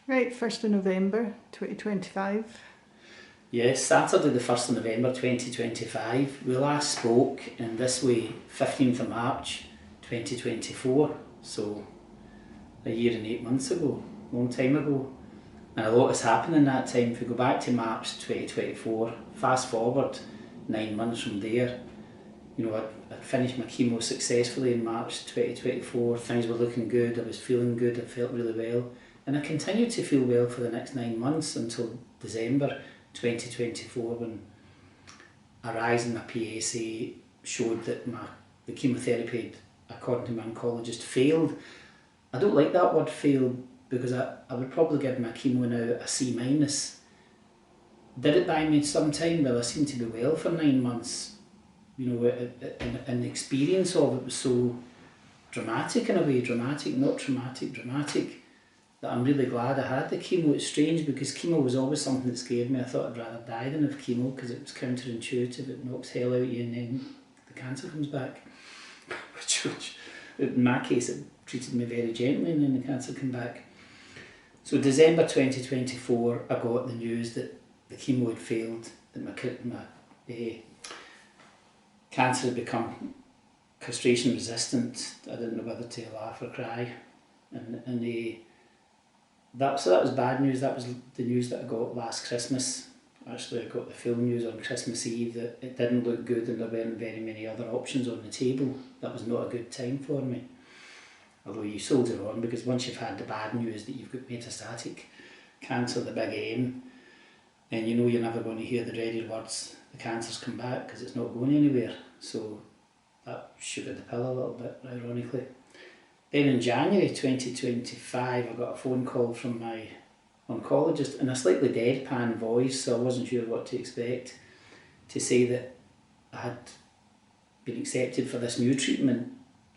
Right, 1st of November 2025. Yes, Saturday the 1st of November 2025. We last spoke in this way 15th of March 2024, so a year and 8 months ago, long time ago. And a lot has happened in that time. If we go back to March 2024, fast forward 9 months from there, I'd finished my chemo successfully in March 2024, things were looking good, I was feeling good, I felt really well. And I continued to feel well for the next 9 months until December 2024 when a rise in my PSA showed that the chemotherapy had, according to my oncologist, failed. I don't like that word failed because I would probably give my chemo now a C minus. Did it buy me some time? Well, I seemed to be well for 9 months. And the experience of it was so dramatic in a way, not traumatic, dramatic, that I'm really glad I had the chemo. It's strange because chemo was always something that scared me. I thought I'd rather die than have chemo because it was counterintuitive, it knocks hell out of you and then the cancer comes back. which in my case it treated me very gently and then the cancer came back. So December 2024 I got the news that the chemo had failed, that my cancer had become castration resistant. I didn't know whether to laugh or cry, so that was bad news. That was the news that I got last Christmas. Actually, I got the full news on Christmas Eve that it didn't look good and there weren't very many other options on the table. That was not a good time for me. Although you soldier on, because once you've had the bad news that you've got metastatic cancer, the big M, and you know you're never going to hear the dreaded words, the cancer's come back, because it's not going anywhere. So that sugared the pill a little bit, ironically. Then in January 2025 I got a phone call from my oncologist in a slightly deadpan voice, so I wasn't sure what to expect, to say that I had been accepted for this new treatment,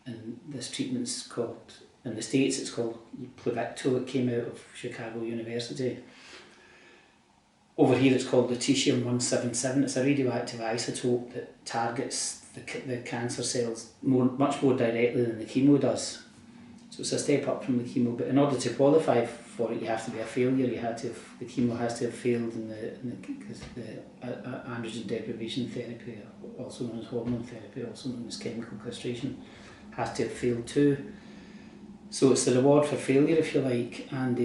and this treatment's called, in the States it's called Pluvicto. It came out of Chicago University. Over here it's called lutetium-177. It's a radioactive isotope that targets the cancer cells much more directly than the chemo does. So it's a step up from the chemo, but in order to qualify for it you have to be a failure. The chemo has to have failed in the androgen deprivation therapy, also known as hormone therapy, also known as chemical castration, has to have failed too. So it's the reward for failure, if you like, and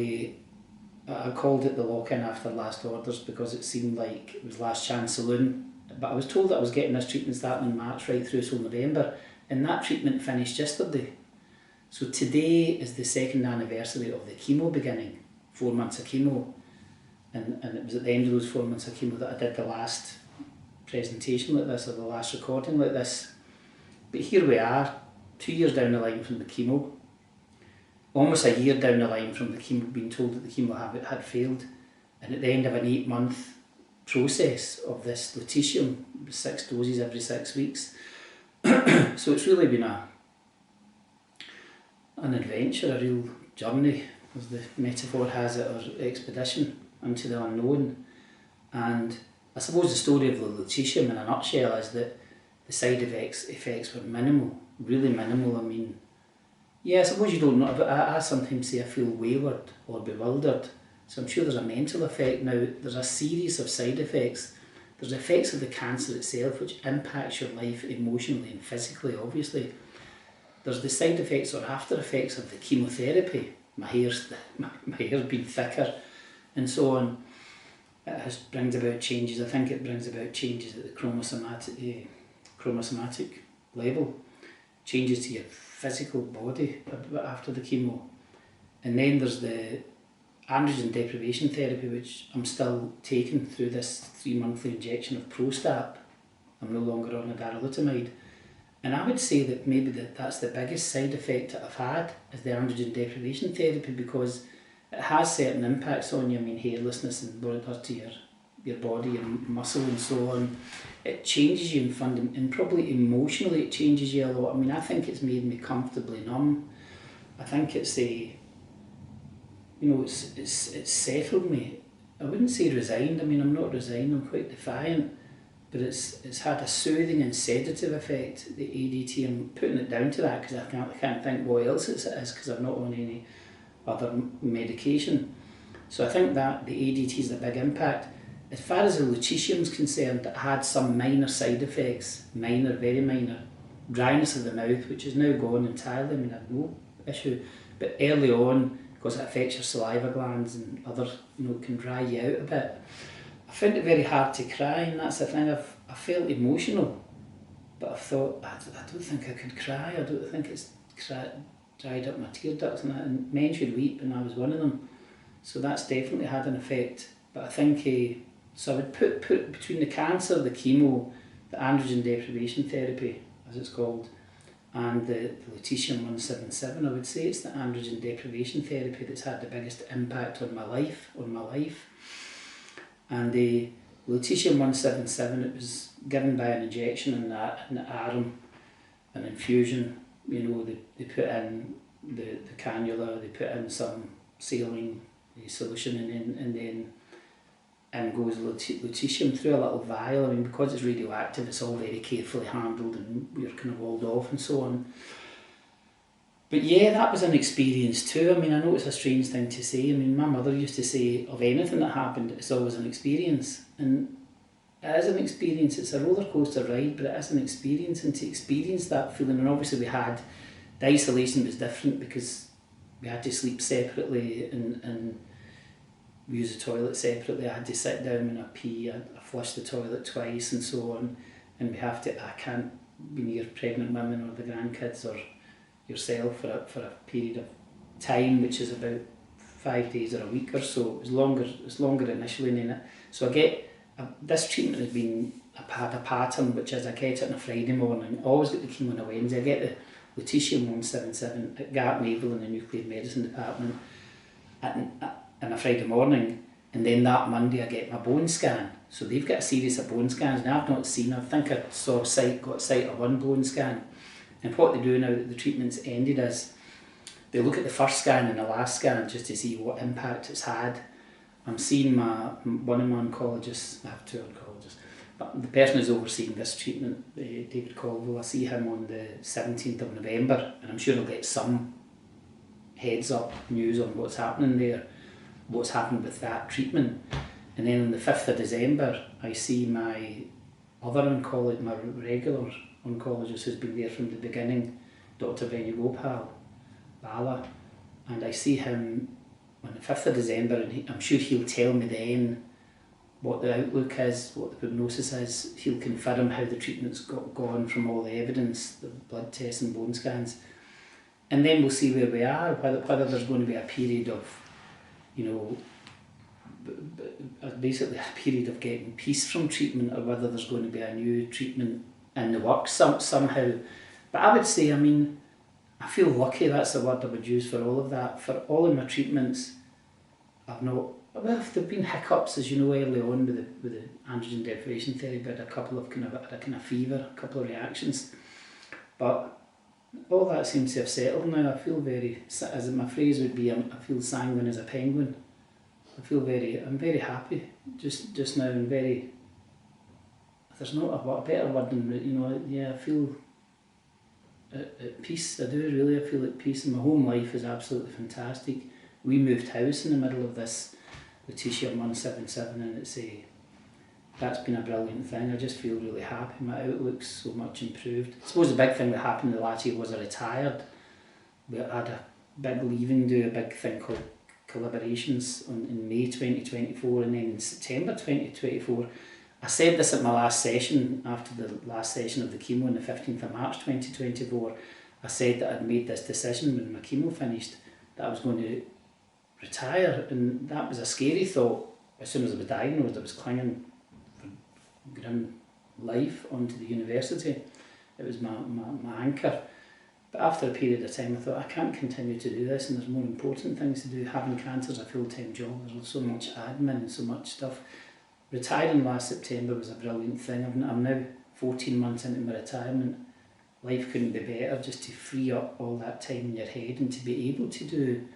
I called it the lock-in after last orders because it seemed like it was last chance saloon. But I was told that I was getting this treatment starting in March right through till November, and that treatment finished yesterday. So today is the 2nd anniversary of the chemo beginning, 4 months of chemo, and it was at the end of those 4 months of chemo that I did the last presentation like this, or the last recording like this. But here we are, 2 years down the line from the chemo, almost a year down the line from the chemo, being told that the chemo had failed, and at the end of an 8-month process of this lutetium, 6 doses every 6 weeks. So it's really been an adventure, a real journey, as the metaphor has it, or expedition into the unknown. And I suppose the story of the lutetium in a nutshell is that the side effects were minimal, really minimal. I mean, yeah, I suppose you don't know, but I sometimes say I feel wayward or bewildered. So I'm sure there's a mental effect. Now, there's a series of side effects. There's effects of the cancer itself, which impacts your life emotionally and physically, obviously. There's the side effects or after effects of the chemotherapy. My hair's been thicker and so on. It brings about changes. I think it brings about changes at the chromosomatic level, changes to your physical body after the chemo. And then there's the androgen deprivation therapy, which I'm still taking through this 3-monthly injection of Prostat. I'm no longer on a darolutamide. And I would say that maybe that's the biggest side effect that I've had, is the androgen deprivation therapy, because it has certain impacts on you. I mean, hairlessness and what it does to your body, your muscle and so on. It changes you and probably emotionally it changes you a lot. I mean, I think it's made me comfortably numb. I think it's it's settled me. I wouldn't say resigned. I mean, I'm not resigned, I'm quite defiant. But it's had a soothing and sedative effect, the ADT. I'm putting it down to that because I can't think what else it is, because I'm not on any other medication. So I think that the ADT is a big impact. As far as the lutetium is concerned, it had some minor side effects, minor, very minor. Dryness of the mouth, which is now gone entirely, I mean, I have no issue. But early on, because it affects your saliva glands and other, can dry you out a bit. I found it very hard to cry, and that's the thing, I felt emotional. But I thought, I don't think I could cry, I don't think it's dried up my tear ducts and that, and men should weep, and I was one of them. So that's definitely had an effect. But I think, so I would put between the cancer, the chemo, the androgen deprivation therapy, as it's called, and the lutetium-177, I would say it's the androgen deprivation therapy that's had the biggest impact on my life. And the lutetium-177, it was given by an injection in the arm, an infusion. They put in the cannula, they put in some saline solution, and then in goes lutetium through a little vial. I mean, because it's radioactive, it's all very carefully handled, and we're kind of walled off and so on. But yeah, that was an experience too. I mean, I know it's a strange thing to say. I mean, my mother used to say of anything that happened, it's always an experience. And it is an experience, it's a roller coaster ride, but it is an experience, and to experience that feeling, and obviously the isolation was different because we had to sleep separately and we use the toilet separately. I had to sit down when I pee, I flush the toilet twice and so on, and I can't be near pregnant women or the grandkids or yourself for a period of time, which is about 5 days or a week or so. It's longer initially, and then so I get this treatment has been a pattern, which is I get it on a Friday morning, I always get the chemo on a Wednesday. I get the lutetium-177 at Gap Naval in the nuclear medicine department on a Friday morning, and then that Monday I get my bone scan. So they've got a series of bone scans, and I've not seen, I think I got sight of one bone scan. And what they do now that the treatment's ended is they look at the first scan and the last scan just to see what impact it's had. I'm seeing one of my oncologists, I have two oncologists, but the person who's overseeing this treatment, David Colville, I see him on the 17th of November, and I'm sure he'll get some heads up news on what's happening there, what's happened with that treatment. And then on the 5th of December, I see my other oncologist, my regular oncologist who's been there from the beginning, Dr. Venugopal Bala, and I see him on the 5th of December, and I'm sure he'll tell me then what the outlook is, what the prognosis is. He'll confirm how the treatment's gone from all the evidence, the blood tests and bone scans, and then we'll see where we are, whether there's going to be a period of, basically a period of getting peace from treatment, or whether there's going to be a new treatment in the works somehow. But I would say, I mean, I feel lucky, that's the word I would use for all of that. For all of my treatments, well, there've been hiccups, as you know, early on with the androgen deprivation therapy. I had a couple of kind of fever, a couple of reactions. But all that seems to have settled now. I feel very, as my phrase would be, I feel sanguine as a penguin. I'm very happy just now, and very, there's not a better word than, I feel at peace. I do really, I feel at peace, and my home life is absolutely fantastic. We moved house in the middle of this lutetium-177, and that's been a brilliant thing. I just feel really happy. My outlook's so much improved. I suppose the big thing that happened the last year was I retired. We had a big leaving do, a big thing called collaborations in May 2024, and then in September 2024. I said this at my last session, after the last session of the chemo on the 15th of March 2024. I said that I'd made this decision when my chemo finished, that I was going to retire, and that was a scary thought. As soon as I was diagnosed, I was clinging for grim life onto the university. It was my anchor. But after a period of time, I thought, I can't continue to do this, and there's more important things to do. Having cancer is a full-time job. There's so much admin and so much stuff. Retiring last September was a brilliant thing. I'm now 14 months into my retirement. Life couldn't be better, just to free up all that time in your head and to be able to do,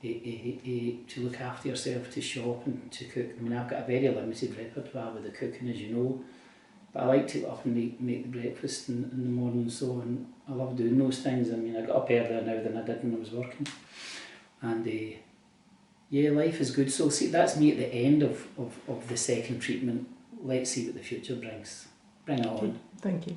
to look after yourself, to shop and to cook. I mean, I've got a very limited repertoire with the cooking, as you know, but I like to get up and make the breakfast in the morning and so on. I love doing those things. I mean, I got up earlier now than I did when I was working. And Yeah, life is good. So see, that's me at the end of the second treatment. Let's see what the future brings. Bring it on. Thank you.